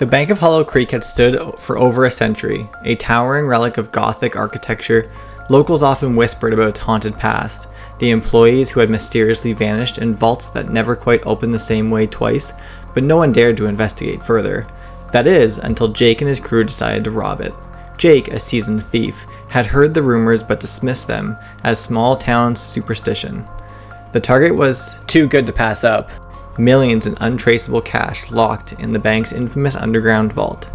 The Bank of Hollow Creek had stood for over a century, a towering relic of Gothic architecture. Locals often whispered about its haunted past, the employees who had mysteriously vanished, and vaults that never quite opened the same way twice, but no one dared to investigate further. That is, until Jake and his crew decided to rob it. Jake, a seasoned thief, had heard the rumors but dismissed them as small town superstition. The target was too good to pass up. Millions in untraceable cash locked in the bank's infamous underground vault.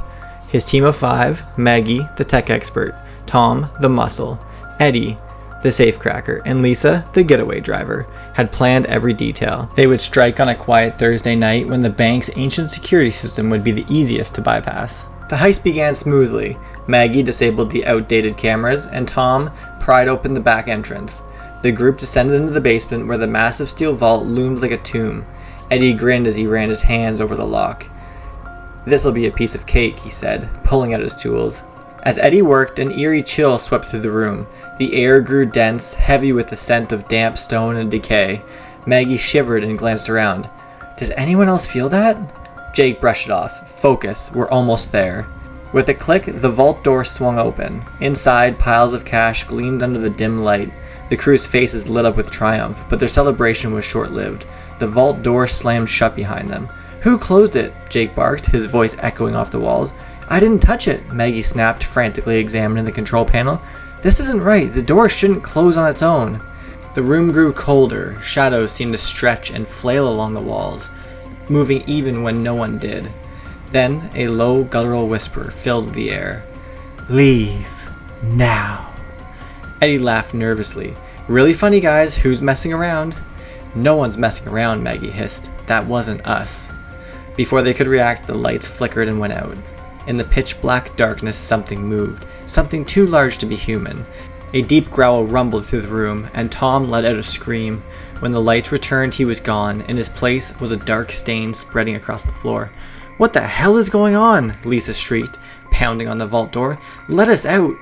His team of 5, Maggie, the tech expert, Tom, the muscle, Eddie, the safecracker, and Lisa, the getaway driver, had planned every detail. They would strike on a quiet Thursday night when the bank's ancient security system would be the easiest to bypass. The heist began smoothly. Maggie disabled the outdated cameras, and Tom pried open the back entrance. The group descended into the basement where the massive steel vault loomed like a tomb. Eddie grinned as he ran his hands over the lock. "This'll be a piece of cake," he said, pulling out his tools. As Eddie worked, an eerie chill swept through the room. The air grew dense, heavy with the scent of damp stone and decay. Maggie shivered and glanced around. "Does anyone else feel that?" Jake brushed it off. "Focus, we're almost there." With a click, the vault door swung open. Inside, piles of cash gleamed under the dim light. The crew's faces lit up with triumph, but their celebration was short-lived. The vault door slammed shut behind them. "Who closed it?" Jake barked, his voice echoing off the walls. "I didn't touch it," Maggie snapped, frantically examining the control panel. "This isn't right. The door shouldn't close on its own." The room grew colder. Shadows seemed to stretch and flail along the walls, moving even when no one did. Then a low, guttural whisper filled the air. "Leave. Now." Eddie laughed nervously. "Really funny, guys. Who's messing around?" "No one's messing around," Maggie hissed. "That wasn't us." Before they could react, the lights flickered and went out. In the pitch-black darkness, something moved. Something too large to be human. A deep growl rumbled through the room, and Tom let out a scream. When the lights returned, he was gone. In his place was a dark stain spreading across the floor. "What the hell is going on?" Lisa shrieked, pounding on the vault door. "Let us out!"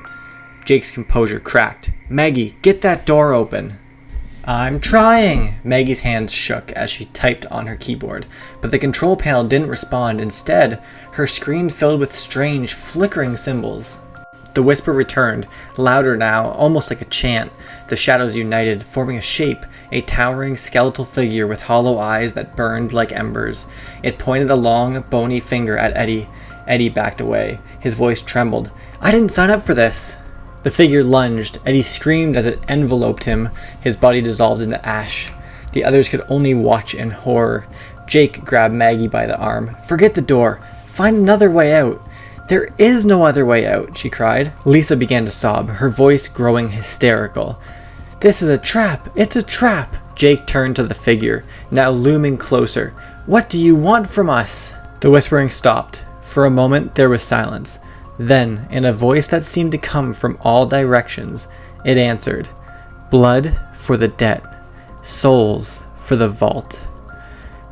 Jake's composure cracked. "Maggie, get that door open." "I'm trying!" Maggie's hands shook as she typed on her keyboard, but the control panel didn't respond. Instead, her screen filled with strange, flickering symbols. The whisper returned, louder now, almost like a chant. The shadows united, forming a shape, a towering skeletal figure with hollow eyes that burned like embers. It pointed a long, bony finger at Eddie. Eddie backed away. His voice trembled. "I didn't sign up for this!" The figure lunged. Eddie screamed as it enveloped him. His body dissolved into ash. The others could only watch in horror. Jake grabbed Maggie by the arm. "Forget the door. Find another way out." "There is no other way out," she cried. Lisa began to sob, her voice growing hysterical. "This is a trap. It's a trap." Jake turned to the figure, now looming closer. "What do you want from us?" The whispering stopped. For a moment, there was silence. Then, in a voice that seemed to come from all directions, it answered, "Blood for the debt. Souls for the vault."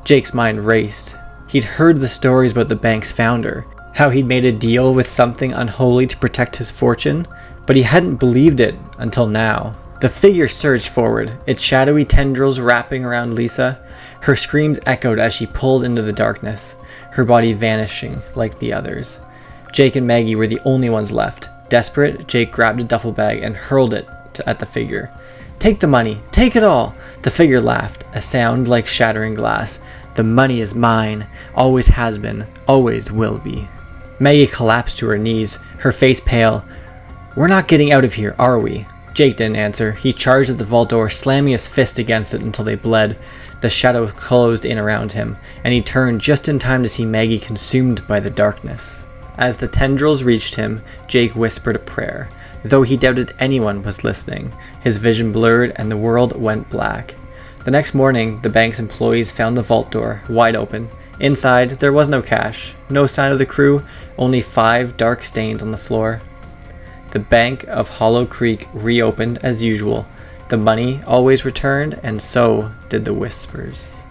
Jake's mind raced. He'd heard the stories about the bank's founder, how he'd made a deal with something unholy to protect his fortune, but he hadn't believed it until now. The figure surged forward, its shadowy tendrils wrapping around Lisa. Her screams echoed as she pulled into the darkness, her body vanishing like the others. Jake and Maggie were the only ones left. Desperate, Jake grabbed a duffel bag and hurled it at the figure. "Take the money! Take it all!" The figure laughed, a sound like shattering glass. "The money is mine. Always has been. Always will be." Maggie collapsed to her knees, her face pale. "We're not getting out of here, are we?" Jake didn't answer. He charged at the vault door, slamming his fist against it until they bled. The shadow closed in around him, and he turned just in time to see Maggie consumed by the darkness. As the tendrils reached him, Jake whispered a prayer, though he doubted anyone was listening. His vision blurred and the world went black. The next morning, the bank's employees found the vault door wide open. Inside, there was no cash, no sign of the crew, only 5 dark stains on the floor. The Bank of Hollow Creek reopened as usual. The money always returned, and so did the whispers.